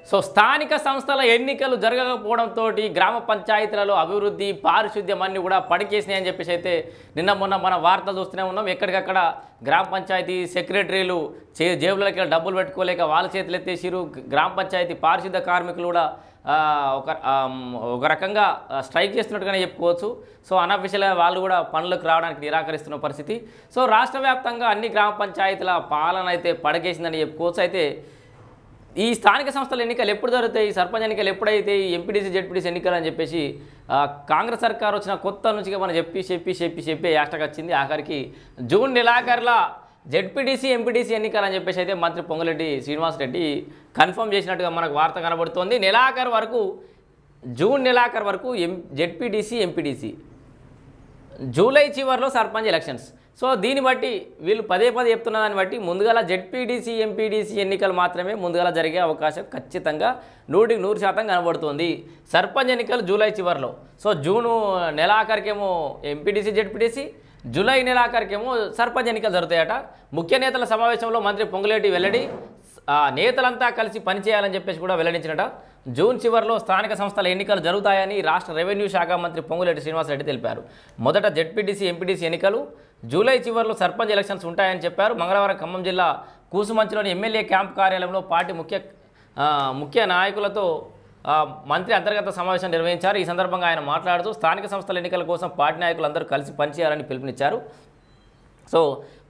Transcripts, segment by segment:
So స్థానిక సంస్థల ఎన్నికలు జరగకపోవడంతో గ్రామ పంచాయతీలలో అభివృద్ధి పారిశుద్ధ్యం అన్నీ కూడా పడికేసినాయని చెప్పేసి అయితే నిన్న మొన్న మన వార్తలు చూస్తూనే ఉన్నాం. ఎక్కడికక్కడ గ్రామ పంచాయతీ సెక్రటరీలు జేబులకి డబ్బులు పెట్టుకోలేక వాళ్ళ చేతులు ఎత్తేసిరు. గ్రామ పంచాయతీ పారిశుద్ధ్య కార్మికులు కూడా ఒక రకంగా స్ట్రైక్ చేస్తున్నట్టుగానే చెప్పుకోవచ్చు. సో అనఫిషియల్గా వాళ్ళు కూడా పనులకు రావడానికి నిరాకరిస్తున్న పరిస్థితి. సో రాష్ట్ర వ్యాప్తంగా అన్ని గ్రామ పంచాయతీల పాలన అయితే పడకేసిందని చెప్పుకోవచ్చు. అయితే ఈ స్థానిక సంస్థల ఎన్నికలు ఎప్పుడు జరుగుతాయి, సర్పంచ్ ఎన్నికలు ఎప్పుడైతే ఎంపీటీసీ జెడ్పీటీసీ ఎన్నికలు అని చెప్పేసి కాంగ్రెస్ సర్కార్ వచ్చిన కొత్త నుంచి మనం చెప్పి యాస్టక్ వచ్చింది. ఆఖరికి జూన్ నెలాఖరులా జెడ్పీటీసీ ఎంపీటీసీ ఎన్నికలు అని చెప్పేసి అయితే మంత్రి పొంగులేటి శ్రీనివాసరెడ్డి కన్ఫర్మ్ చేసినట్టుగా మనకు వార్త కనబడుతోంది. నెలాఖరు వరకు జూన్ నెలాఖరు వరకు జెడ్పీటీసీ ఎంపీటీసీ, జూలై చివరిలో సర్పంచ్ ఎలక్షన్స్. సో దీన్ని బట్టి వీళ్ళు పదే చెప్తున్న దాన్ని బట్టి ముందుగా జెడ్పీటీసీ ఎంపీటీసీ ఎన్నికలు మాత్రమే ముందుగా జరిగే అవకాశం ఖచ్చితంగా 100% కనబడుతుంది. సర్పంచ్ ఎన్నికలు జూలై చివరిలో. సో జూను నెలాఖరికేమో ఎంపీటీసీ జెడ్పీటీసీ, జూలై నెలాఖరికేమో సర్పంచ్ ఎన్నికలు జరుగుతాయట. ముఖ్య నేతల సమావేశంలో మంత్రి పొంగులేటి వెల్లడి, నేతలంతా కలిసి పనిచేయాలని చెప్పేసి కూడా వెల్లడించినట. జూన్ చివరిలో స్థానిక సంస్థల ఎన్నికలు జరుగుతాయని రాష్ట్ర రెవెన్యూ శాఖ మంత్రి పొంగులేటి శ్రీనివాసరెడ్డి తెలిపారు. మొదట జెడ్పీటీసీ ఎంపీటీసీ ఎన్నికలు, జూలై చివరిలో సర్పంచ్ ఎలక్షన్స్ ఉంటాయని చెప్పారు. మంగళవారం ఖమ్మం జిల్లా కూసుమంచిలోని ఎమ్మెల్యే క్యాంప్ కార్యాలయంలో పార్టీ ముఖ్య నాయకులతో మంత్రి అంతర్గత సమావేశం నిర్వహించారు. ఈ సందర్భంగా ఆయన మాట్లాడుతూ స్థానిక సంస్థల ఎన్నికల కోసం పార్టీ నాయకులు అందరూ కలిసి పనిచేయాలని పిలుపునిచ్చారు. సో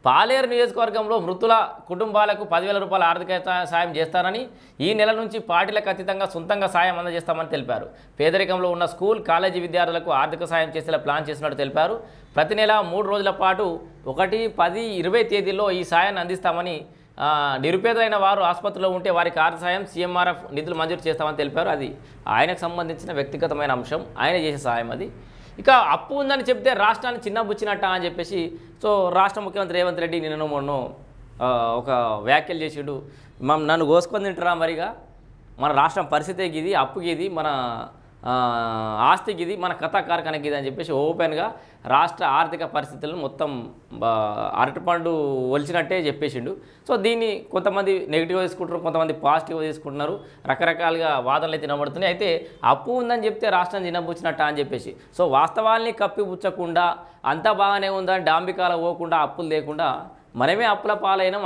పాలేరు నియోజకవర్గంలో మృతుల కుటుంబాలకు 10,000 రూపాయల ఆర్థిక సాయం చేస్తారని, ఈ నెల నుంచి పార్టీలకు అతీతంగా సొంతంగా సాయం అందజేస్తామని తెలిపారు. పేదరికంలో ఉన్న స్కూల్ కాలేజీ విద్యార్థులకు ఆర్థిక సాయం చేసేలా ప్లాన్ చేసినట్టు తెలిపారు. ప్రతి నెల 3 రోజుల పాటు 1, 10, 20 తేదీల్లో ఈ సాయాన్ని అందిస్తామని, నిరుపేదలైన వారు ఆసుపత్రిలో ఉంటే వారికి ఆర్థిక సాయం సీఎంఆర్ఎఫ్ నిధులు మంజూరు చేస్తామని తెలిపారు. అది ఆయనకు సంబంధించిన వ్యక్తిగతమైన అంశం, ఆయన చేసే సాయం అది. ఇక అప్పు ఉందని చెప్తే రాష్ట్రాన్ని చిన్నబుచ్చినట్ట అని చెప్పేసి సో రాష్ట్ర ముఖ్యమంత్రి రేవంత్ రెడ్డి నిన్న మొన్న ఒక వ్యాఖ్యలు చేసిండు. నన్ను కోసుకొని తింటారా మరిగా, మన రాష్ట్రం పరిస్థితి ఇది, అప్పుకి ఇది, మన ఆస్తికి ఇది, మన కథాకారకానికి ఇది అని చెప్పేసి ఓపెన్గా రాష్ట్ర ఆర్థిక పరిస్థితులను మొత్తం అరటిపండు ఒలిచినట్టే చెప్పేసిండు. సో దీన్ని కొంతమంది నెగిటివ్గా తీసుకుంటారు, కొంతమంది పాజిటివ్గా తీసుకుంటున్నారు. రకరకాలుగా వాదనలు అయితే నిలబడుతున్నాయి. అయితే అప్పు ఉందని చెప్తే రాష్ట్రం చిన్నబుచ్చినట్ట అని చెప్పేసి సో వాస్తవాల్ని కప్పిపుచ్చకుండా అంతా బాగానే ఉందని డాంబికాల పోకుండా అప్పులు లేకుండా మనమే అప్పుల పాలైనాం,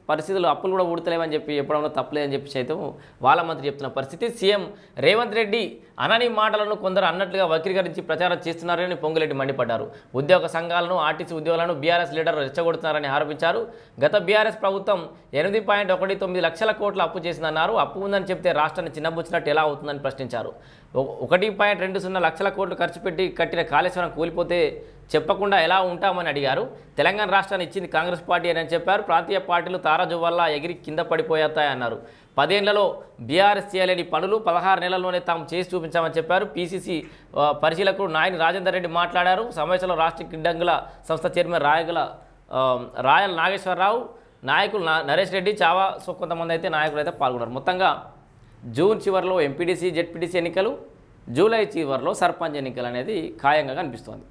పరిస్థితులు అప్పులు కూడా ఊడతలేవని చెప్పి ఎప్పుడన్నా తప్పలేదని చెప్పి సైతం వాళ్ళ మంత్రి చెప్తున్న పరిస్థితి. సీఎం రేవంత్ రెడ్డి అనని మాటలను కొందరు అన్నట్లుగా వక్రీకరించి ప్రచారం చేస్తున్నారని పొంగులేటి మండిపడ్డారు. ఉద్యోగ సంఘాలను, ఆర్టీసీ ఉద్యోగులను బీఆర్ఎస్ లీడర్ రెచ్చగొడుతున్నారని ఆరోపించారు. గత బీఆర్ఎస్ ప్రభుత్వం 8.19 లక్షల కోట్ల అప్పు చేసిందన్నారు. అప్పు ఉందని చెప్తే రాష్ట్రాన్ని చిన్నబుచ్చినట్టు ఎలా అవుతుందని ప్రశ్నించారు. 1.20 లక్షల కోట్లు ఖర్చు పెట్టి కట్టిన కాళేశ్వరం కూలిపోతే చెప్పకుండా ఎలా ఉంటామని అడిగారు. తెలంగాణ రాష్ట్రాన్ని ఇచ్చింది కాంగ్రెస్ పార్టీ అని చెప్పారు. ప్రాంతీయ పార్టీలు తారాజు వల్ల ఎగిరి కింద పడిపోతాయన్నారు. 10 ఏళ్లలో బీఆర్ఎస్ చేయలేని పనులు 16 నెలల్లోనే తాము చేసి చూపించామని చెప్పారు. పీసీసీ పరిశీలకుడు నాయని రాజేందర్ రెడ్డి మాట్లాడారు. సమావేశంలో రాష్ట్ర గిడ్డంగుల సంస్థ చైర్మన్ రాయల్ నాగేశ్వరరావు, నాయకులు నరేష్ రెడ్డి, చావా సో కొంతమంది అయితే నాయకులు అయితే పాల్గొన్నారు. మొత్తంగా జూన్ చివరిలో ఎంపీటీసీ జెడ్పీటీసీ ఎన్నికలు, జూలై చివరిలో సర్పంచ్ ఎన్నికలు అనేది ఖాయంగా కనిపిస్తోంది.